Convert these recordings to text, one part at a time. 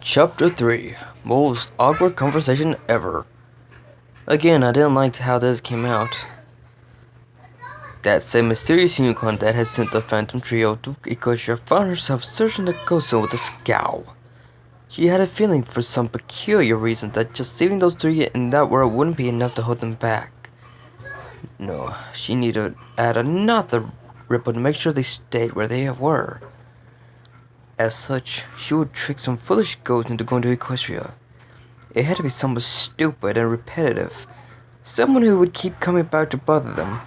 Chapter 3 Most Awkward Conversation Ever. Again, I didn't like how this came out. That same mysterious unicorn that had sent the Phantom Trio to Ecosia found herself searching the ghost zone with a scowl. She had a feeling for some peculiar reason that just leaving those three in that world wouldn't be enough to hold them back. No, she needed to add another ripple to make sure they stayed where they were. As such, she would trick some foolish ghost into going to Equestria. It had to be someone stupid and repetitive. Someone who would keep coming back to bother them.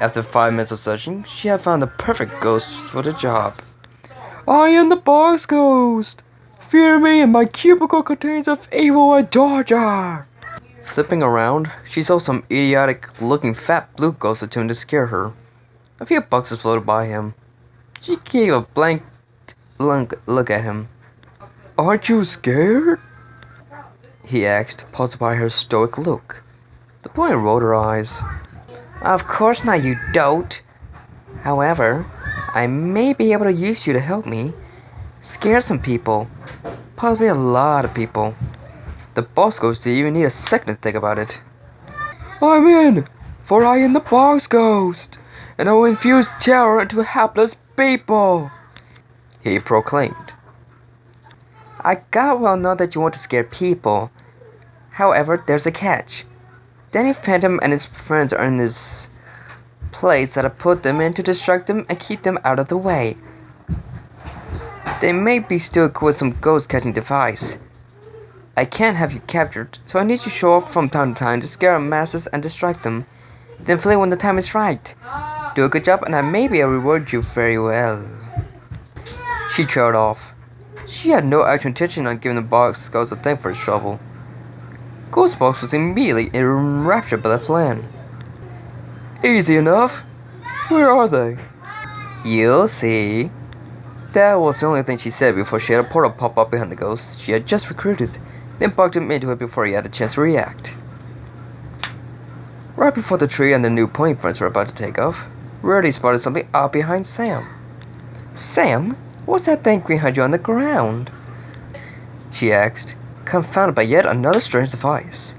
After 5 minutes of searching, she had found the perfect ghost for the job. I am the box ghost! Fear me and my cubicle contains of evil and torture! Flipping around, she saw some idiotic looking fat blue ghost attempt to scare her. A few boxes floated by him. She gave a blank look at him. Aren't you scared? He asked, puzzled by her stoic look. The boy rolled her eyes. Of course not, you dolt. However, I may be able to use you to help me scare some people. Possibly a lot of people. The boss ghost didn't even need a second to think about it. I'm in, for I am the boss ghost, and I will infuse terror into helpless people, he proclaimed. I god well know that you want to scare people. However, there's a catch. Danny Phantom and his friends are in this place that I put them in to distract them and keep them out of the way. They may be still equipped with some ghost catching device. I can't have you captured, so I need you to show up from time to time to scare masses and distract them. Then flee when the time is right. Do a good job and I may be able to reward you very well. She trailed off. She had no actual intention on giving the box ghost a thing for his trouble. Ghostbox was immediately enraptured by the plan. Easy enough. Where are they? You'll see. That was the only thing she said before she had a portal pop up behind the ghost she had just recruited, then bugged him into it before he had a chance to react. Right before the tree and the new pony friends were about to take off, Rarity spotted something odd behind Sam. Sam, what's that thing behind you on the ground? She asked, confounded by yet another strange device.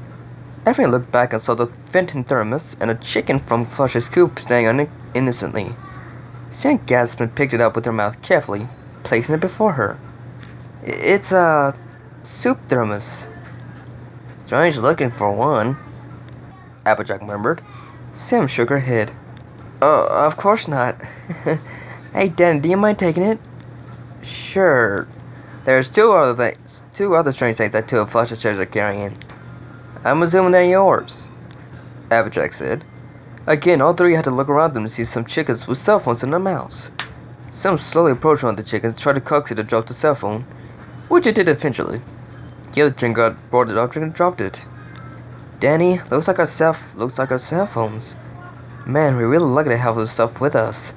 Everyone looked back and saw the Phantom thermos and a chicken from Flush's coop standing on it innocently. Sam gasped and picked it up with her mouth carefully, placing it before her. It's a soup thermos. Strange looking for one, Applejack murmured. Sam shook her head. Oh, of course not. Hey, Dan, do you mind taking it? Sure. There's two other strange things that two of Flush's chairs are carrying. I'm assuming they're yours, Applejack said. Again, all three had to look around them to see some chickens with cell phones in their mouths. Sam slowly approached one of the chickens and tried to coax it to drop the cell phone, which it did eventually. The other chicken got bored of the object and dropped it. Danny, looks like our cell phones. Man, we really lucky to have this stuff with us.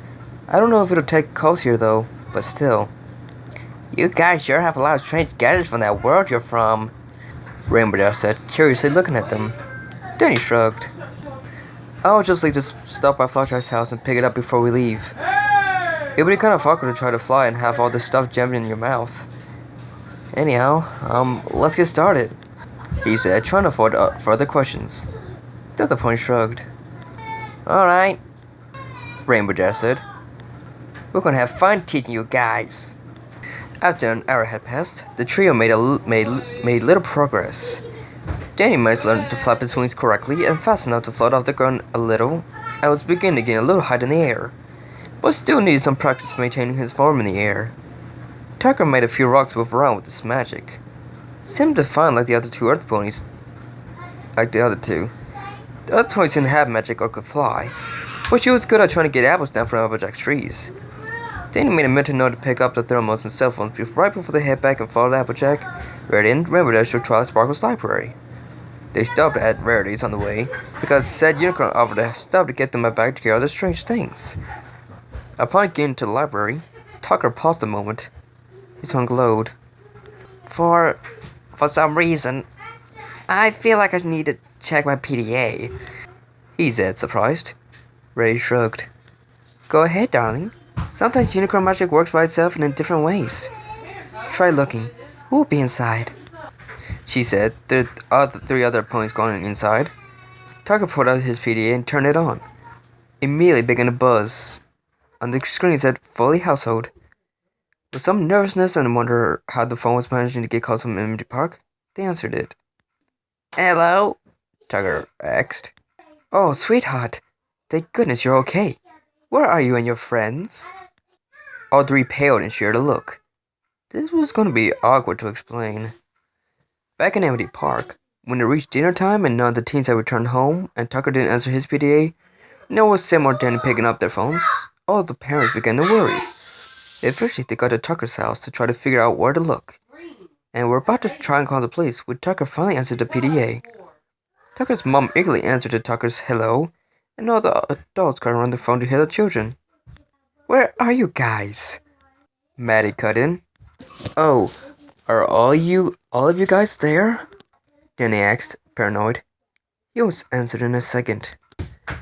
I don't know if it'll take calls here though, but still. You guys sure have a lot of strange gadgets from that world you're from, Rainbow Dash said, curiously looking at them. Danny shrugged. I'll just leave this stuff by Flashline's house and pick it up before we leave. It would be kind of awkward to try to fly and have all this stuff jammed in your mouth. Anyhow, let's get started, he said, trying to avoid further questions. The other pony shrugged. Alright, Rainbow Dash said. We're gonna have fun teaching you guys. After an hour had passed, the trio made little progress. Danny managed to learn to flap his wings correctly and fast enough to float off the ground a little, and was beginning to gain a little height in the air, but still needed some practice maintaining his form in the air. Tucker made a few rocks move around with his magic. Seemed to find like the other two earth ponies. The other ponies didn't have magic or could fly, but she was good at trying to get apples down from Applejack's trees. Danny made a mental note to pick up the thermos and cell phones right before they head back and followed Applejack, Rarity, and Rainbow Dash to Twilight Sparkle's library. They stopped at Rarity's on the way, because said unicorn offered to stop to get them back to carry other strange things. Upon getting to the library, Tucker paused a moment. His tongue glowed. For some reason, I feel like I need to check my PDA, he said, surprised. Rarity shrugged. Go ahead, darling. Sometimes unicorn magic works by itself and in different ways. Try looking. We'll be inside, she said, the three other ponies going inside. Tucker pulled out his PDA and turned it on. Immediately began to buzz. On the screen it said fully household. With some nervousness and wonder how the phone was managing to get calls from empty park, they answered it. Hello? Tucker asked. Oh, sweetheart. Thank goodness you're okay. Where are you and your friends? All three paled and shared a look. This was going to be awkward to explain. Back in Amity Park, when it reached dinner time and none of the teens had returned home and Tucker didn't answer his PDA, no one was Sam or Danny picking up their phones, all the parents began to worry. Eventually, they got to Tucker's house to try to figure out where to look, and were about to try and call the police when Tucker finally answered the PDA. Tucker's mom eagerly answered to Tucker's hello, and all the adults got around the phone to hear the children. Where are you guys? Maddie cut in. Oh, are all of you guys there? Danny asked, paranoid. He was answered in a second.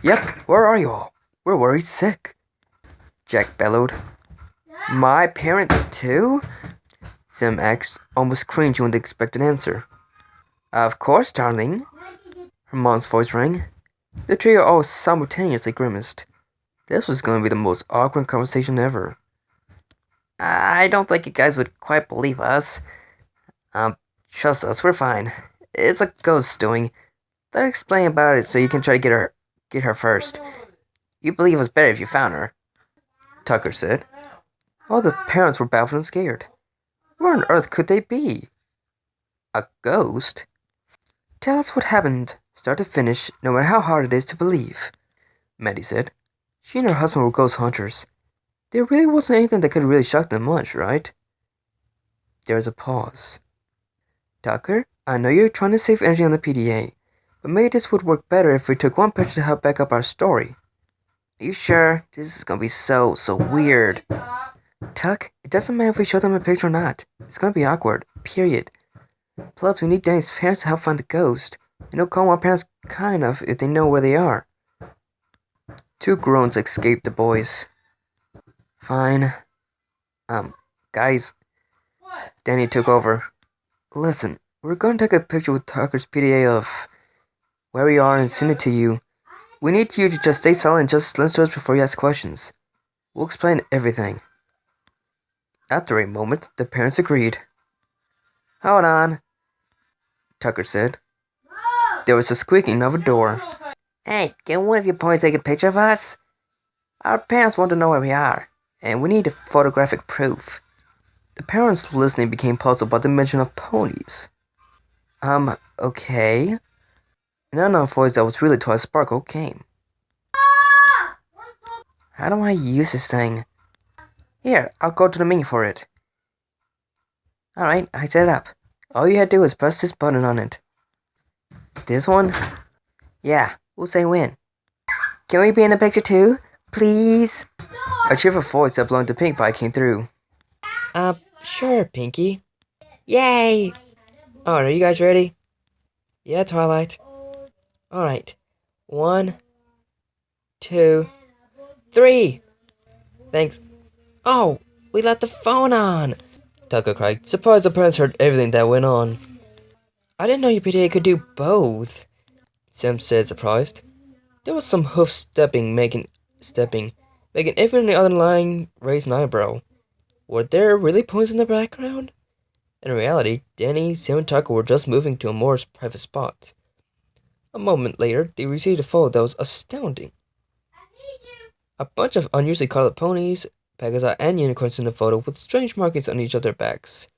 Yep, where are you all? We're worried sick. Jack bellowed. My parents too? Sam asked, almost cringing with the expected answer. Of course, darling. Her mom's voice rang. The trio all simultaneously grimaced. This was going to be the most awkward conversation ever. I don't think you guys would quite believe us. Trust us, we're fine. It's a ghost doing. Let her explain about it so you can try to get her first. You believe us better if you found her, Tucker said. All the parents were baffled and scared. Where on earth could they be? A ghost? Tell us what happened, start to finish, no matter how hard it is to believe, Maddie said. She and her husband were ghost hunters. There really wasn't anything that could really shock them much, right? There was a pause. Tucker, I know you're trying to save energy on the PDA, but maybe this would work better if we took one picture to help back up our story. Are you sure? This is gonna be so weird. Tuck, it doesn't matter if we show them a picture or not. It's gonna be awkward, period. Plus, we need Danny's parents to help find the ghost. And they'll call our parents kind of if they know where they are. Two groans escaped the boys. Fine. Guys. Danny took over. Listen, we're gonna take a picture with Tucker's PDA of where we are and send it to you. We need you to just stay silent and just listen to us before you ask questions. We'll explain everything. After a moment, the parents agreed. Hold on, Tucker said. There was a squeaking of a door. Hey, can one of you boys take a picture of us? Our parents want to know where we are, and we need photographic proof. The parents listening became puzzled by the mention of ponies. Okay. An unknown voice that was really twice Sparkle came. How do I use this thing? Here, I'll go to the menu for it. Alright, I set it up. All you had to do is press this button on it. This one? Yeah, we'll say when. Can we be in the picture too? Please? A cheerful voice that belonged to Pink Pie came through. Sure, Pinky. Yay! Alright, are you guys ready? Yeah, Twilight. Alright. 1, 2, 3! Thanks. Oh, we left the phone on! Tucker cried, surprised the parents heard everything that went on. I didn't know your PDA could do both, Sam said, surprised. There was some hoof stepping, making everyone in the other line raise an eyebrow. Were there really ponies in the background? In reality, Danny, Sam, and Tucker were just moving to a more private spot. A moment later, they received a photo that was astounding. A bunch of unusually colored ponies, Pegasus, and unicorns in the photo with strange markings on each of their backs.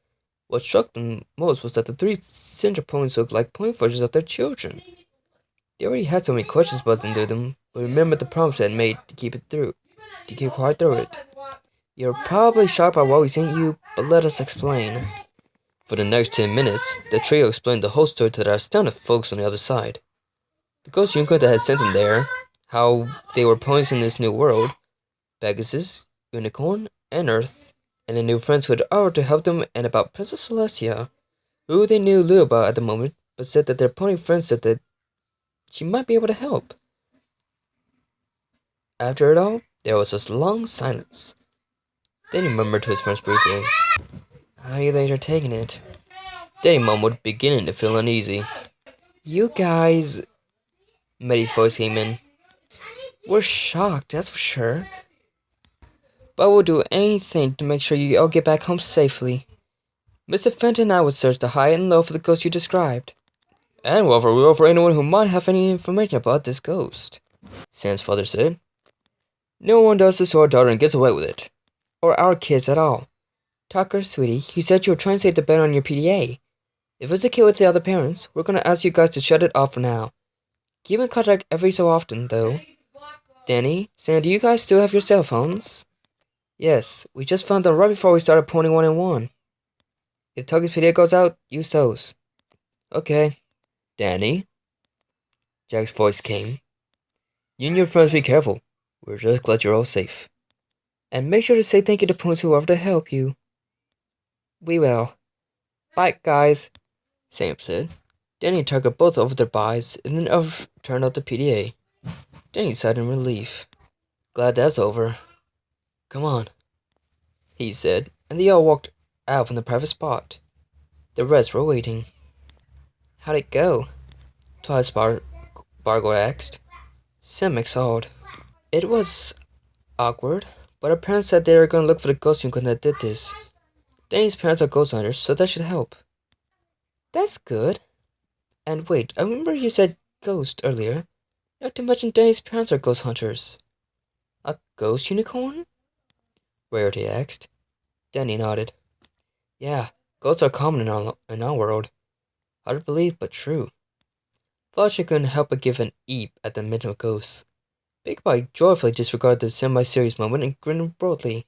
What struck them most was that the three center ponies looked like pony versions of their children. They already had so many questions buzzing through them, but remembered the promise they had made to keep quiet through it. You're probably shocked by what we sent you, but let us explain. For the next 10 minutes, the trio explained the whole story to their astounded folks on the other side. The ghost unicorn that had sent them there, how they were ponies in this new world, Pegasus, Unicorn, and Earth, and the new friends who had offered to help them, and about Princess Celestia, who they knew little about at the moment, but said that their pony friends said that she might be able to help. After it all, there was a long silence. Then he murmured to his friends briefly, How do you think you're taking it? Danny mumbled, beginning to feel uneasy. You guys, Maddie's voice came in. We're shocked, that's for sure. But we'll do anything to make sure you all get back home safely. Mr. Fenton and I would search the high and low for the ghost you described. And we'll have a reward for anyone who might have any information about this ghost, Sam's father said. No one does this to our daughter and gets away with it. Or our kids at all. Tucker, sweetie, you said you were trying to save the bed on your PDA. If it's okay with the other parents, we're gonna ask you guys to shut it off for now. Keep in contact every so often, though. Danny, Sam, do you guys still have your cell phones? Yes, we just found them right before we started pointing one and one. If Tucker's PDA goes out, use those. Okay. Danny? Jack's voice came. You and your friends be careful. We're just glad you're all safe. And make sure to say thank you to Poons whoever to help you. We will. Bye, guys, Sam said. Danny and Tucker both over their buys and then turned off the PDA. Danny sighed in relief. Glad that's over. Come on, he said, and they all walked out from the private spot. The rest were waiting. How'd it go? Twice Bargo asked. Sam exhaled. It was awkward, but our parents said they were going to look for the ghost unicorn that did this. Danny's parents are ghost hunters, so that should help. That's good. And wait, I remember you said ghost earlier. Not to mention Danny's parents are ghost hunters. A ghost unicorn? Rarity asked. Danny nodded. Yeah, ghosts are common in our world. Hard to believe, but true. Flossie couldn't help but give an eep at the mention of ghosts. Big Pie joyfully disregarded the semi-serious moment and grinned broadly.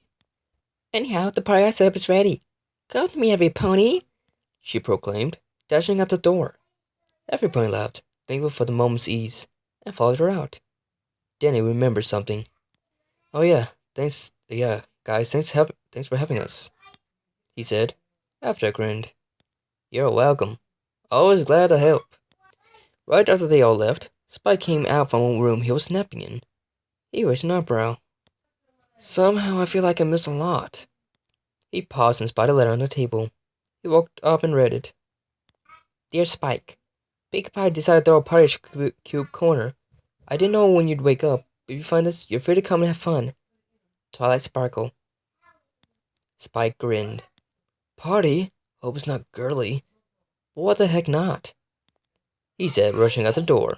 Anyhow, the party I set up is ready. Come with me, every pony, she proclaimed, dashing out the door. Every pony laughed, thankful for the moment's ease, and followed her out. Danny remembered something. Oh yeah, guys, thanks for helping us, he said, after I grinned. You're welcome. Always glad to help. Right after they all left, Spike came out from a room he was napping in. He raised an eyebrow. Somehow I feel like I missed a lot. He paused and spied a letter on the table. He walked up and read it. Dear Spike, Big Pie decided to throw a party at Cube Corner. I didn't know when you'd wake up, but if you find us, you're free to come and have fun. Twilight Sparkle. Spike grinned. Party? Hope it's not girly. What the heck not? He said, rushing out the door.